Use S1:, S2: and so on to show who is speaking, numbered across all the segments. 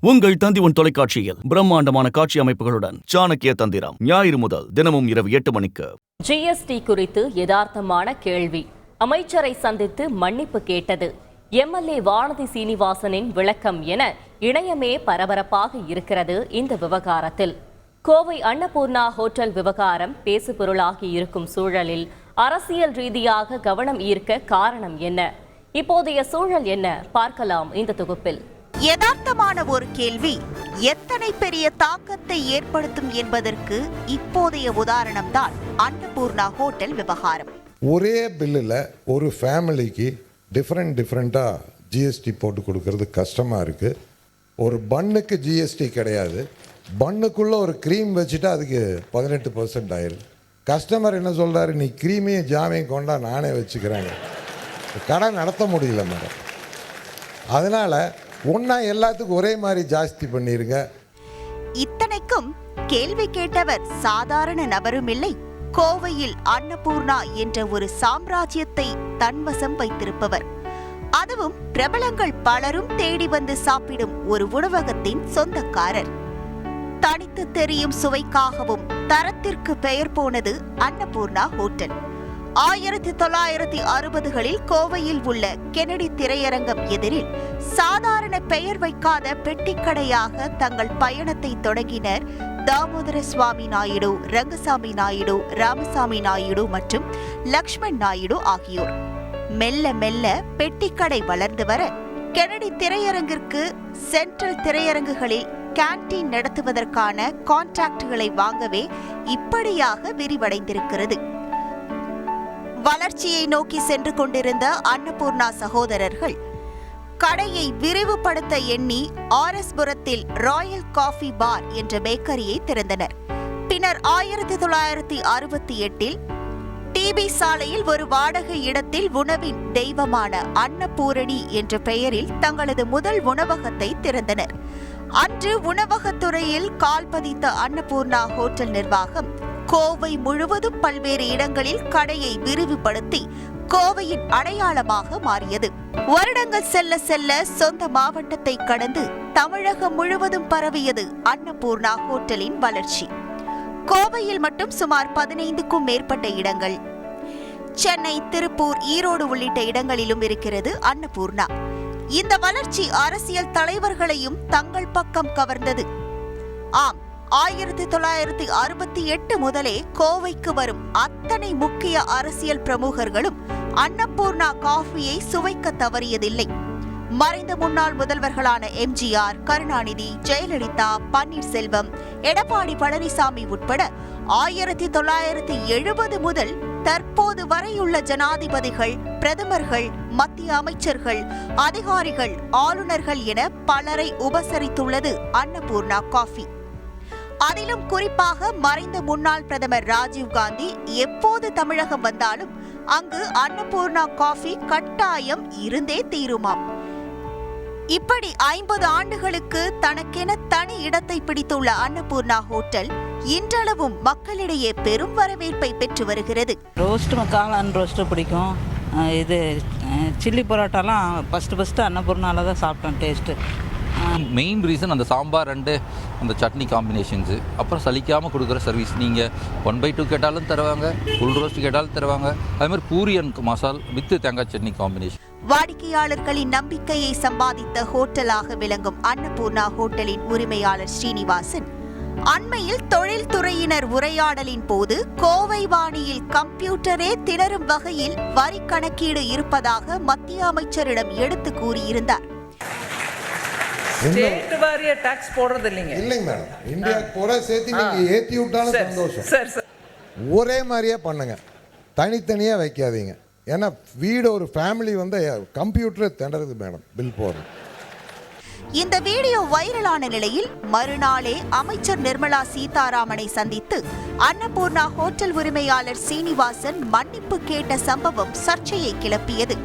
S1: உங்கள் தந்தி தொலைக்காட்சியில் பிரம்மாண்டமான காட்சி அமைப்புகளுடன் சாணக்கிய தந்திரம் ஞாயிறு முதல் தினமும் இரவு 8 மணிக்கு.
S2: GST குறித்து யதார்த்தமான கேள்வி. அமைச்சரை சந்தித்து மன்னிப்பு கேட்டது. MLA வானதி சீனிவாசனின் விளக்கம் என இணையமே பரபரப்பாக இருக்கிறது. இந்த விவகாரத்தில் கோவை அன்னபூர்ணா ஹோட்டல் விவகாரம் பேசுபொருளாகி இருக்கும் சூழலில் அரசியல் ரீதியாக கவனம் ஈர்க்க காரணம் என்ன? இப்போதைய சூழல் என்ன? பார்க்கலாம் இந்த தொகுப்பில்.
S3: யதார்த்தமான ஒரு கேள்வி எத்தனை பெரிய தாக்கத்தை ஏற்படுத்தும் என்பதற்கு இப்போதைய உதாரணம்தான் அன்னபூர்ணா ஹோட்டல் விவகாரம்.
S4: ஒரே பில்லில் ஒரு ஃபேமிலிக்கு டிஃப்ரெண்ட்டாக ஜிஎஸ்டி போட்டு கொடுக்கறது கஷ்டமாக இருக்குது. ஒரு பன்னுக்கு ஜிஎஸ்டி கிடையாது, பன்னுக்குள்ளே ஒரு க்ரீம் வச்சுட்டா அதுக்கு 18% ஆயிடுது. கஸ்டமர் என்ன சொல்கிறாரு, நீ க்ரீமையும் ஜாமையும் கொண்டா நானே வச்சுக்கிறேங்க. கடை நடத்த முடியல மேடம். அதனால் ஒன்றா எல்லாத்துக்கும் ஒரே மாதிரி ஜாஸ்தி பண்ணிருங்க.
S3: இத்தனைக்கும் கேள்வி கேட்டவர் சாதாரண நபரும் இல்லை. கோவையில் அன்னபூர்ணா என்ற ஒரு சாம்ராஜ்யத்தை தன்வசம் வைத்திருப்பவர். அதுவும் பிரபலங்கள் பலரும் தேடி வந்து சாப்பிடும் ஒரு உணவகத்தின் சொந்தக்காரர். தனித்து தெரியும் சுவைக்காகவும் தரத்திற்கு பெயர் போனது அன்னபூர்ணா ஹோட்டல். 1960களில் கோவையில் உள்ள கெனடி திரையரங்கம் எதிரில் சாதாரண பெயர் வைக்காத பெட்டிக்கடையாக தங்கள் பயணத்தை தொடங்கினர் தாமோதர சுவாமி நாயுடு, ரங்கசாமி நாயுடு, ராமசாமி நாயுடு மற்றும் லக்ஷ்மண் நாயுடு ஆகியோர். மெல்ல மெல்ல பெட்டிக்கடை வளர்ந்து வர கெனடி திரையரங்கிற்கு சென்ட்ரல் திரையரங்குகளில் கேண்டீன் நடத்துவதற்கான கான்ட்ராக்டுகளை வாங்கவே இப்படியாக விரிவடைந்திருக்கிறது. வளர்ச்சியை நோக்கி சென்று கொண்டிருந்த அன்னபூர்ணா சகோதரர்கள் கடையை விரிவுபடுத்த எண்ணி RS புரத்தில் ராயல் காஃபி பார் என்ற பேக்கரியை திறந்தனர். பின்னர் 1968இல் TB சாலையில் ஒரு வாடகை இடத்தில் உணவின் தெய்வமான அன்னபூரணி என்ற பெயரில் தங்களது முதல் உணவகத்தை திறந்தனர். அன்று உணவகத்துறையில் கால் பதித்த அன்னபூர்ணா ஹோட்டல் நிர்வாகம் கோவை முழுவதும் பல்வேறு இடங்களில் கடையை விரிவுபடுத்தி கோவையின் அடையாளமாக மாறியது. வருடங்கள் செல்ல செல்ல சொந்த மாவட்டத்தை கடந்து தமிழகம் முழுவதும் பரவியது அன்னபூர்ணா ஹோட்டலின் வளர்ச்சி. கோவையில் மட்டும் சுமார் 15க்கும் மேற்பட்ட இடங்கள், சென்னை, திருப்பூர், ஈரோடு உள்ளிட்ட இடங்களிலும் இருக்கிறது அன்னபூர்ணா. இந்த வளர்ச்சி அரசியல் தலைவர்களையும் தங்கள் பக்கம் கவர்ந்தது. ஆம், 1968 முதலே கோவைக்கு வரும் அத்தனை முக்கிய அரசியல் பிரமுகர்களும் அன்னபூர்ணா காஃபியை சுவைக்க தவறியதில்லை. மறைந்த முன்னாள் முதல்வர்களான MGR, கருணாநிதி, ஜெயலலிதா, பன்னீர்செல்வம், எடப்பாடி பழனிசாமி உட்பட 1970 முதல் தற்போது வரையுள்ள ஜனாதிபதிகள், பிரதமர்கள், மத்திய அமைச்சர்கள், அதிகாரிகள், ஆளுநர்கள் என பலரை உபசரித்துள்ளது அன்னபூர்ணா காஃபி. அதிலும் குறிப்பாக மறைந்த முன்னாள் பிரதமர் ராஜீவ்காந்தி எப்போது தமிழகம் வந்தாலும் அங்கு அன்னபூர்ணா காஃபி கட்டாயம் இருந்தே தீருமாம். இப்படி 50 ஆண்டுகளுக்கு தனக்கென தனி இடத்தை பிடித்துள்ள அன்னபூர்ணா ஹோட்டல் இன்றளவும் மக்களிடையே பெரும் வரவேற்பை பெற்று வருகிறது.
S5: ரோஸ்ட் காளான் ரோஸ்ட் பிடிக்கும். இது சில்லி பரோட்டாலாம் ஃபஸ்ட்டு அன்னபூர்ணாவில் தான் சாப்பிட்டோம். டேஸ்ட்டு
S6: மெயின் ரீசன் அந்த சாம்பார் அண்டு அந்த சட்னி காம்பினேஷன்ஸு, அப்புறம் சலிக்காமல் கொடுக்குற சர்வீஸ். நீங்கள் 1/2 கேட்டாலும் தருவாங்க, ஃபுல் ரோஸ்ட் கேட்டாலும் தருவாங்க. அது மாதிரி பூரி அண்ட் மசால் வித் தேங்காய் சட்னி காம்பினேஷன்.
S3: வாடிக்கையாளர்களின் நம்பிக்கையை சம்பாதித்த ஹோட்டலாக விளங்கும் அன்னபூர்ணா ஹோட்டலின் உரிமையாளர் ஸ்ரீனிவாசன் அண்மையில் தொழில்துறையினர் உரையாடலின் போது கோவை வாணியில் கம்ப்யூட்டரே திணறும் வகையில் வரி கணக்கீடு இருப்பதாக மத்திய அமைச்சரிடம் எடுத்து கூறியிருந்தார்.
S7: ஸ்டேட் வாரிய டாக்ஸ் போடுறது இல்லைங்க
S4: மேடம். இந்தியாவுக்கு போற சேர்த்து நீங்க ஏத்தி விட்டாலும் சந்தோஷம். ஒரே மாதிரியே பண்ணுங்க, தனித்தனியா வைக்காதீங்க. ஏன்னா வீடு ஒரு ஃபேமிலி வந்து கம்ப்யூட்டரை திணறுது மேடம் பில் போடுறது.
S3: இந்த வீடியோ வைரலான நிலையில் மறுநாளே அமைச்சர் நிர்மலா சீதாராமனை சந்தித்து அன்னபூர்ணா ஹோட்டல் உரிமையாளர் சீனிவாசன் மன்னிப்பு கேட்ட சம்பவம் சர்ச்சையை கிளப்பியது.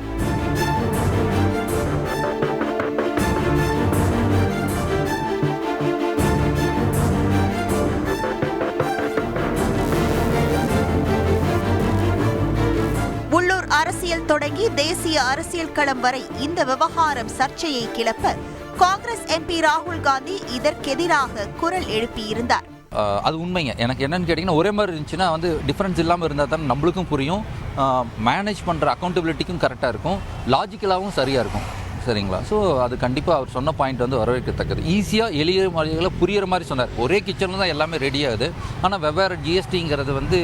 S3: அரசியல் தொடங்கி தேசிய அரசியல் களம் வரை இந்த விவகாரம் சர்ச்சையை கிளப்ப காங்கிரஸ் எம்பி ராகுல் காந்தி இதற்கெதிராக குரல் எழுப்பியிருந்தார்.
S6: அது உண்மைங்க. எனக்கு என்னென்னு கேட்டிங்கன்னா, ஒரே மாதிரி இருந்துச்சுன்னா வந்து டிஃப்ரென்ஸ் இல்லாமல் இருந்தால் தான் நம்மளுக்கும் புரியும், மேனேஜ் பண்ணுற அக்கௌண்டபிலிட்டிக்கும் கரெக்டாக இருக்கும், லாஜிக்கலாகவும் சரியாக இருக்கும். சரிங்களா? ஸோ அது கண்டிப்பாக அவர் சொன்ன பாயிண்ட் வந்து வரவேற்கத்தக்கது. ஈஸியாக எளிய மொழிகளை புரிகிற மாதிரி சொன்னார். ஒரே கிச்சனில் தான் எல்லாமே ரெடி ஆகுது, ஆனால் வெவ்வேறு ஜிஎஸ்டிங்கிறது வந்து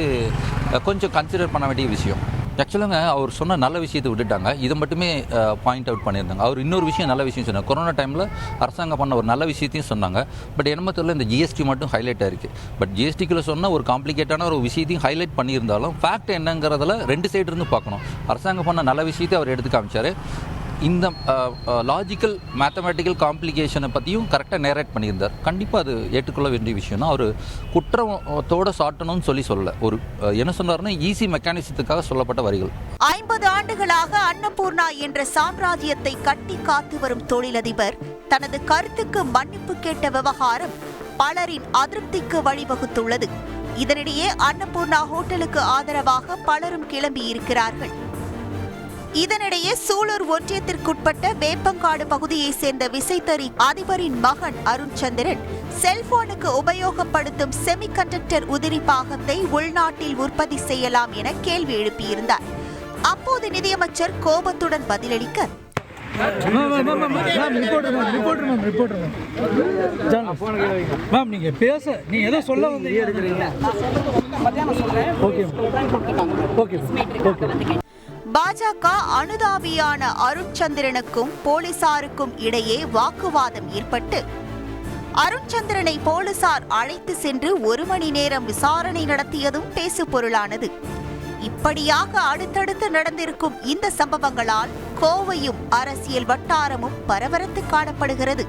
S6: கொஞ்சம் கன்சிடர் பண்ண வேண்டிய விஷயம். ஆக்சுவலாங்க அவர் சொன்ன நல்ல விஷயத்தை விட்டுட்டாங்க, இதை மட்டுமே பாயிண்ட் அவுட் பண்ணியிருந்தாங்க. அவர் இன்னொரு விஷயம் நல்ல விஷயம் சொன்னார். கொரோனா டைமில் அரசாங்கம் பண்ண ஒரு நல்ல விஷயத்தையும் சொன்னாங்க. பட் என்னமோ தெரியல, இந்த ஜிஎஸ்டி மட்டும் ஹைலைட் ஆயிருக்கு. பட் ஜிஎஸ்டிக்குள்ளே சொன்ன ஒரு காம்ப்ளிகேட்டான ஒரு விஷயத்தையும் ஹைலைட் பண்ணியிருந்தாலும் ஃபேக்ட் என்னங்கிறதுல ரெண்டு சைடு இருந்து பார்க்கணும். அரசாங்கம் பண்ண நல்ல விஷயத்தை அவர் எடுத்து காமிச்சார். இந்த லாஜிக்கல் மேத்தமேட்டிக்கல் காம்ப்ளிகேஷனை பற்றியும் கரெக்டாக நேரேட் பண்ணியிருந்தார். கண்டிப்பாக அது ஏற்றுக்கொள்ள வேண்டிய விஷயம் தான். அவர் குற்றத்தோடு சாட்டணும்னு சொல்லலை, ஒரு என்ன சொன்னார்னா ஈஸி மெக்கானிசத்துக்காக சொல்லப்பட்ட வரிகள்.
S3: 50 ஆண்டுகளாக அன்னபூர்ணா என்ற சாம்ராஜ்யத்தை கட்டி காத்து வரும் தொழிலதிபர் தனது கருத்துக்கு மன்னிப்பு கேட்ட விவகாரம் பலரின் அதிருப்திக்கு வழிவகுத்துள்ளது. இதனிடையே அன்னபூர்ணா ஹோட்டலுக்கு ஆதரவாக பலரும் கிளம்பியிருக்கிறார்கள். இதனிடையே சூலூர் ஒன்றியத்திற்குட்பட்ட வேப்பங்காடு பகுதியைச் சேர்ந்த விசைத்தறி அதிபரின் மகன் அருண்சந்திரன் செல்போனுக்கு உபயோகப்படுத்தும் செமிகண்டக்டர் உதிரி பாகத்தை உள்நாட்டில் உற்பத்தி செய்யலாம் என கேள்வி எழுப்பியிருந்தார். அப்போது நிதியமைச்சர் கோபத்துடன் பதிலளிக்க, பாஜக அனுதாபியான அருண்சந்திரனுக்கும் போலீசாருக்கும் இடையே வாக்குவாதம் ஏற்பட்டு அருண்சந்திரனை போலீசார் அழைத்து சென்று 1 மணி நேரம் விசாரணை நடத்தியதும் பேசுபொருளானது. இப்படியாக அடுத்தடுத்து நடந்திருக்கும் இந்த சம்பவங்களால் கோவையும் அரசியல் வட்டாரமும் பரபரத்து காணப்படுகிறது.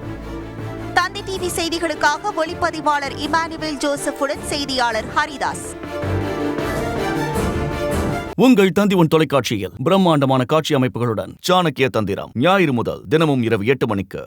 S3: தந்தி டிவி செய்திகளுக்காக ஒளிப்பதிவாளர் இமானுவேல் ஜோசப்புடன் செய்தியாளர் ஹரிதாஸ்.
S1: உங்கள் தந்தி ஒன் தொலைக்காட்சியில் பிரம்மாண்டமான காட்சி அமைப்புகளுடன் சாணக்கிய தந்திரம் ஞாயிறு முதல் தினமும் இரவு 8 மணிக்கு.